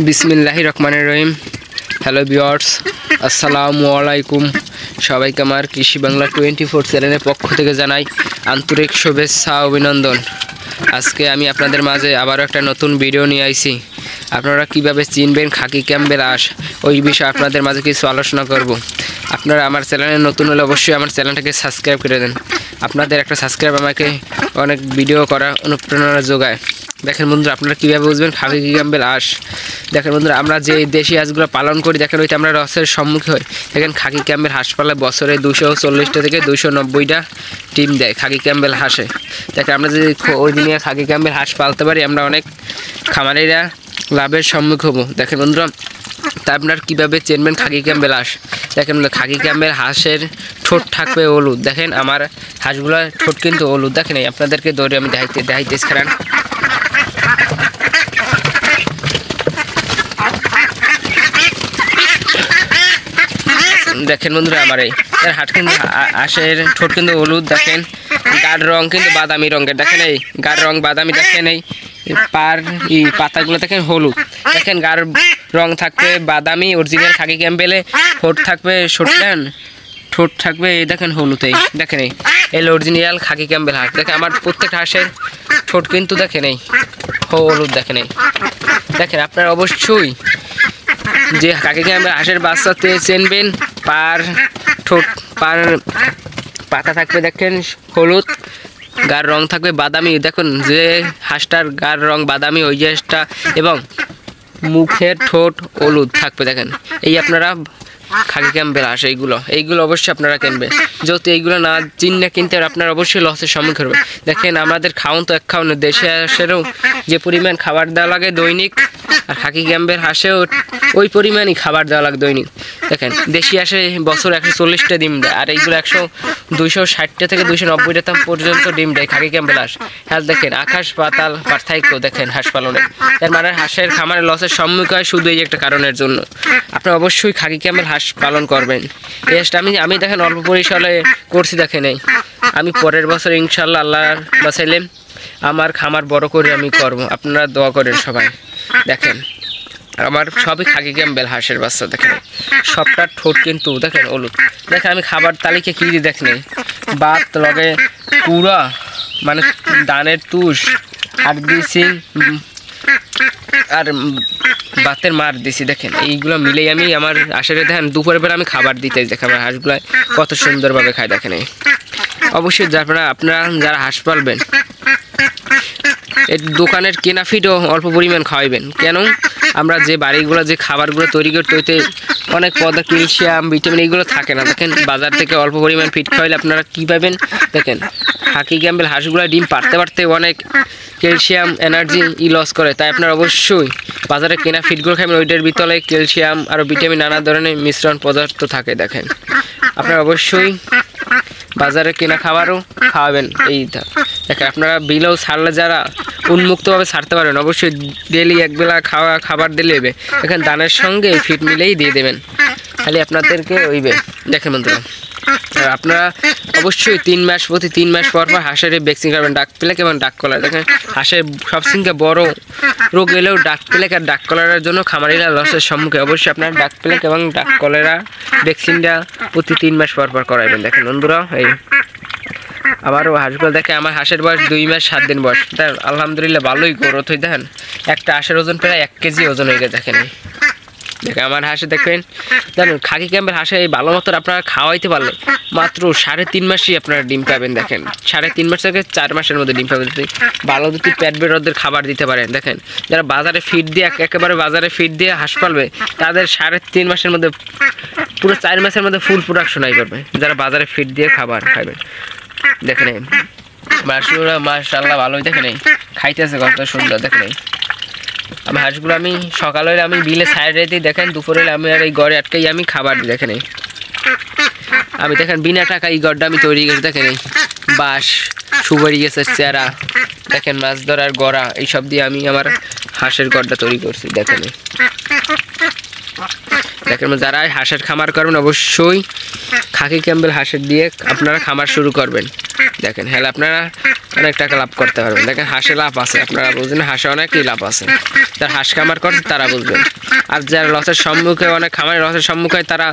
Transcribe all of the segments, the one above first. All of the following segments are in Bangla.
বিসমিল্লাহির রহমানির রহিম। হ্যালো ভিউয়ার্স, আসসালামু আলাইকুম। সবাইকে আমার কৃষি বাংলা 24 চ্যানেলের পক্ষ থেকে জানাই আন্তরিক শুভেচ্ছা অভিনন্দন। আজকে আমি আপনাদের মাঝে আবারও একটা নতুন ভিডিও নিয়ে আইছি। আপনারা কিভাবে চিনবেন খাকি ক্যাম্বেল আঁশ, ওই বিষয়ে আপনাদের মাঝে কিছু আলোচনা করব। আপনারা আমার চ্যানেলে নতুন হলে অবশ্যই আমার চ্যানেলটাকে সাবস্ক্রাইব করে দেন। আপনাদের একটা সাবস্ক্রাইব আমাকে অনেক ভিডিও করা অনুপ্রেরণা যোগায়। দেখেন বন্ধুরা, আপনারা কীভাবে বুঝবেন খাকি ক্যাম্বেল আঁশ। দেখেন বন্ধুরা, আমরা যে দেশি হাঁসগুলো পালন করি, দেখেন ওইটা আমরা রসের সম্মুখীন হই। দেখেন খাকি ক্যাম্বেল হাঁস পালে বছরে 240টা থেকে 290টা ডিম দেয় খাকি ক্যাম্বেল হাঁসে। দেখেন আমরা যদি ওই দিনে খাকি ক্যাম্বেল হাঁস পালতে পারি, আমরা অনেক খামারিরা লাভের সম্মুখীন হবো। দেখেন বন্ধুরা, তা আপনার কীভাবে চিনবেন খাকি ক্যাম্বেল হাঁস। দেখেন খাকি ক্যাম্বেল হাঁসের ঠোঁট থাকবে হলুদ। দেখেন আমার হাঁসগুলোর ঠোঁট কিন্তু হলুদ। দেখেন আপনাদেরকে ধরে আমি দেখাইতেছি খারান। দেখেন বন্ধুরা, আমার এই হাট কিন্তু হাঁসের ঠোঁট কিন্তু হলুদ। দেখেন গাঢ় রং কিন্তু বাদামি রঙের। দেখেন এই গাঢ় রং বাদামি। দেখেন এই পাতাগুলো দেখেন হলুদ। দেখেন গাঢ় রং থাকবে বাদামি অরিজিনাল খাকি ক্যাম্বেলে। ঠোঁট থাকবে ঠোঁট থাকবে এই দেখেন হলুদ। এই দেখেন এই অরিজিনাল খাকি ক্যাম্বেল হাঁস। দেখেন আমার প্রত্যেকটা হাঁসের ঠোঁট কিন্তু দেখেন এই হলুদ। দেখেন এই দেখেন আপনারা অবশ্যই যে খাকি ক্যাম্বেল হাঁসের বাচ্চাতে চিনবেন, পার পাতা থাকবে দেখেন হলুদ, গাঢ় রং থাকবে বাদামি। দেখুন যে হাঁসটার গাঢ় রং বাদামি ওই হাঁসটা, এবং মুখের ঠোঁট হলুদ থাকবে। দেখেন এই আপনারা খাকি ক্যাম্বেল হাঁস এইগুলো অবশ্যই আপনারা কিনবেন। যেহেতু এইগুলো না চিনলে কিনতে আপনারা অবশ্যই লসের সম্মুখীন হবে। দেখেন আমাদের খাওয়ান তো এক খাওয়ানো, দেশে হাঁসেরও যে পরিমাণ খাবার দেওয়া লাগে দৈনিক, আর খাকি ক্যাম্বেল হাঁসেও ওই পরিমাণই খাবার দেওয়া লাগে দৈনিক। দেখেন দেশি হাঁসে বছর 140টা ডিম দেয়, আর এইগুলো 260টা থেকে 290টা পর্যন্ত ডিম দেয় খাকি ক্যাম্বেল হাঁস। হ্যাঁ দেখেন আকাশ পাতাল পার্থক্য দেখেন হাঁস পালনে। এর মানে হাঁসের খামারে লসের সম্মুখীন হয় শুধু এই একটা কারণের জন্য। আপনারা অবশ্যই খাকি ক্যাম্বেল হাঁস পালন করবেন। এই হাঁসটা আমি দেখেন অল্প পরিসরে করছি। দেখেন এই আমি পরের বছর ইনশাল্লাহ আল্লাহ বাঁচাইলে আমার খামার বড় করে আমি করব। আপনারা দোয়া করেন সবাই। দেখেন আমার সবই খাকি ক্যাম্বেল হাঁসের বাচ্চা। দেখেন সবটার ঠোঁট কিন্তু দেখেন হলুদ। দেখেন আমি খাবার তালিকা কী দিয়ে দেখেন ভাত লগে পুরা মানে ধানের তুষ আর দিয়েছি, আর ভাতের মার দিছি। দেখেন এইগুলো মিলেই আমি আমার হাঁসের দেখেন দুপুরের বেলা আমি খাবার দিতে। দেখেন আমার হাঁসগুলো কত সুন্দরভাবে খায়। দেখেন অবশ্যই আপনারা যারা হাঁস পালবেন এই দোকানের কেনা ফিডও অল্প পরিমাণ খাওয়াইবেন। কেন আমরা যে বাড়িগুলো যে খাবারগুলো তৈরি করতে হইতে অনেক পদার্থ ক্যালসিয়াম ভিটামিন এইগুলো থাকে না। দেখেন বাজার থেকে অল্প পরিমাণ ফিড খাওয়াইলে আপনারা কী পাবেন। দেখেন খাকি ক্যাম্বেল হাঁসগুলো ডিম পারতে অনেক ক্যালসিয়াম এনার্জি লস করে। তাই আপনারা অবশ্যই বাজারে কেনা ফিডগুলো খাবেন, ওইটার ভিতরে ক্যালসিয়াম আর ভিটামিন নানা ধরনের মিশ্রণ পদার্থ থাকে। দেখেন আপনারা অবশ্যই বাজারে কেনা খাবারও খাওয়াবেন। এইটা দেখেন আপনারা বিলেও ছাড়লে যারা উন্মুক্তভাবে ছাড়তে পারেন, অবশ্যই ডেলি একবেলা খাবার দিলে হবে। দেখেন দানের সঙ্গে ফিড মিলেই দিয়ে দেবেন, খালি আপনাদেরকে ওইবে। দেখেন বন্ধুরা, আপনারা অবশ্যই 3 মাস প্রতি 3 মাস পর হাঁসের ভ্যাকসিন করবেন, ডাক প্লেগ এবং ডাক কলার। দেখেন হাঁসের সবথেকে বড় রোগ এলেও ডাক প্লেগ আর ডাক কলারের জন্য খামারিরা লসের সম্মুখীন। অবশ্যই আপনারা ডাক প্লেগ এবং ডাক কলেরা ভ্যাকসিনটা প্রতি 3 মাস পর করাবেন। দেখেন বন্ধুরা, এই আমারও হাঁসগুলো দেখে আমার হাঁসের বয়স 2 মাস 7 দিন বয়স। দেখেন আলহামদুলিল্লাহ ভালোই গ্রোথ হয়। দেখেন একটা হাঁসের ওজন প্রায় 1 কেজি ওজন হয়ে গেছে। দেখেন আমার হাঁসে দেখবেন জানেন খাকি ক্যাম্বেল হাঁসে এই ভালো মতো আপনারা খাওয়াইতে পারলে মাত্র 3.5 মাসই আপনারা ডিম পাবেন। দেখেন 3.5 মাস থেকে 4 মাসের মধ্যে ডিম পাবেন ভালো যদি পেট বেরোদের খাবার দিতে পারেন। দেখেন যারা বাজারে ফিড দিয়ে একেবারে বাজারে ফিড দিয়ে হাঁস পালবে, তাদের 3.5 মাসের মধ্যে পুরো 4 মাসের মধ্যে ফুল প্রোডাকশন হয়ে যাবে যারা বাজারে ফিড দিয়ে খাবার খাবেন। দেখেন মাশাআল্লাহ মাশাআল্লাহ ভালোই। দেখেন খাইতেছে কত সুন্দর। দেখেন আমি হাঁসগুলো আমি সকালে আমি বিলে সাইডে দিই। দেখেন দুপুরে আমি আর এই ঘরে আটকাই আমি খাবার দিই। দেখেন আমি দেখেন বিনা টাকা এই ঘরটা আমি তৈরি করি। দেখেন বাঁশ সুপারি গাছের চেরা, দেখেন মাছ ধরার গড়া, এইসব দিয়ে আমি আমার হাঁসের ঘরটা তৈরি করছি। দেখেন যারা হাঁসের খামার করবেন অবশ্যই খাকি ক্যাম্বেল হাঁসের দিয়ে আপনারা খামার শুরু করবেন। দেখেন হ্যাঁ আপনারা অনেক টাকা লাভ করতে পারবেন। দেখেন হাঁসে লাভ আছে, আপনারা বুঝবেন হাঁসে অনেকই লাভ আছে, যারা হাঁস খামার করছে তারা বুঝবেন। আর যারা লসের সম্মুখে, অনেক খামারে লসের সম্মুখে, তারা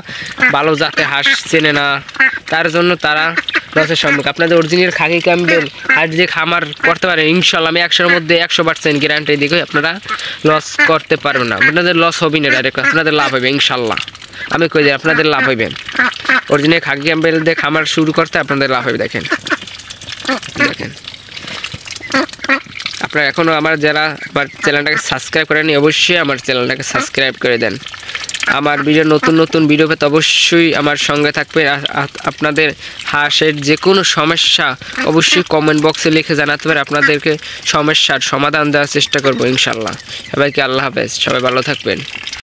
ভালো জাতে হাঁস চেনে না, তার জন্য তারা লসের সম্মুখে। আপনাদের অরিজিনাল খাকি ক্যাম্পবেল হাঁস যে খামার করতে পারেন, ইনশাল্লাহ আমি 100-এর মধ্যে 100% গ্যারান্টি দিকে আপনারা লস করতে পারবেন না। আপনাদের লস হবে না, ডাইরেক্ট আপনাদের লাভ হবে ইনশাল্লাহ। আমি কই দিই আপনাদের লাভ হইবে। অরিজিনাল খাকি ক্যাম্পবেল দিয়ে খামার শুরু করতে আপনাদের লাভ হবে। দেখেন দেখেন আপনারা এখনও আমার যারা আমার চ্যানেলটাকে সাবস্ক্রাইব করেনি, অবশ্যই আমার চ্যানেলটাকে সাবস্ক্রাইব করে দেন। আমার ভিডিও নতুন নতুন ভিডিও পেতে অবশ্যই আমার সঙ্গে থাকবে। আপনাদের হাঁসের যে কোনো সমস্যা অবশ্যই কমেন্ট বক্সে লিখে জানাতে পারে, আপনাদেরকে সমস্যার সমাধান দেওয়ার চেষ্টা করবো ইনশাল্লাহ। সবাইকে আল্লাহ হাফেজ, সবাই ভালো থাকবেন।